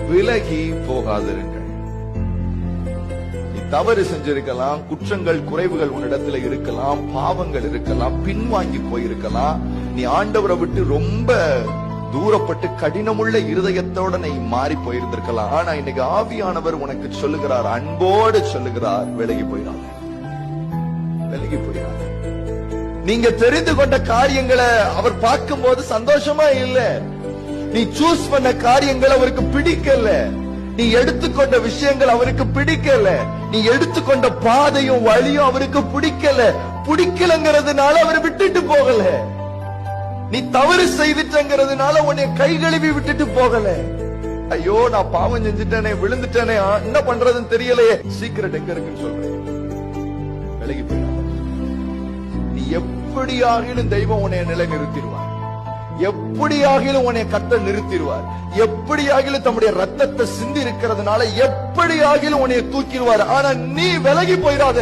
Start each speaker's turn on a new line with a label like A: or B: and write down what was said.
A: விலகி போகாதிருங்கள். நீ தவறு செஞ்சிருக்கலாம், குற்றங்கள் குறைவுகள் உன்னிடத்துல இருக்கலாம், பாவங்கள் இருக்கலாம், பின்வாங்கி போயிருக்கலாம், நீ ஆண்டவரை விட்டு ரொம்ப தூரப்பட்டு கடினமுள்ள இருதயத்தோட நீ மாறி போயிருந்திருக்கலாம். ஆனா இன்னைக்கு ஆவியானவர் உனக்கு சொல்லுகிறார், அன்போடு சொல்லுகிறார், விலகி போயிடாத, விலகி போயிடாத. நீங்க தெரிந்து கொண்ட காரியங்களை அவர் பார்க்கும் போது சந்தோஷமா இல்ல. நீ சூஸ் பண்ண காரியங்கள் அவருக்கு பிடிக்கல. நீ எடுத்துக்கொண்ட விஷயங்கள் அவருக்கு பிடிக்கல. நீ எடுத்துக்கொண்ட பாதையும் வழியும் அவருக்கு பிடிக்கல. பிடிக்கலங்கிறதுனால அவர் விட்டுட்டு போகல. நீ தவறு செய்துட்டங்கிறதுனால உன்னை கை கழுவி விட்டுட்டு போகல. ஐயோ நான் பாவம் செஞ்சுட்டேனே, விழுந்துட்டேனே, என்ன பண்றதுன்னு தெரியலையே. சீக்கிரம் எங்க இருக்குன்னு சொல்றேன், விலகி போயிடாத. நீ எப்படியாகிலும் தெய்வம் உன்னை நிலை நிறுத்திடுவார். எப்படியாகிலும் உன்னை கட்ட நிறுத்திடுவார். எப்படியாகிலும் தம்முடைய ரத்தத்தை சிந்தி இருக்கிறதுனால எப்படியாகிலும் உன்னை தூக்கிடுவார். ஆனா நீ விலகி போயிடாத.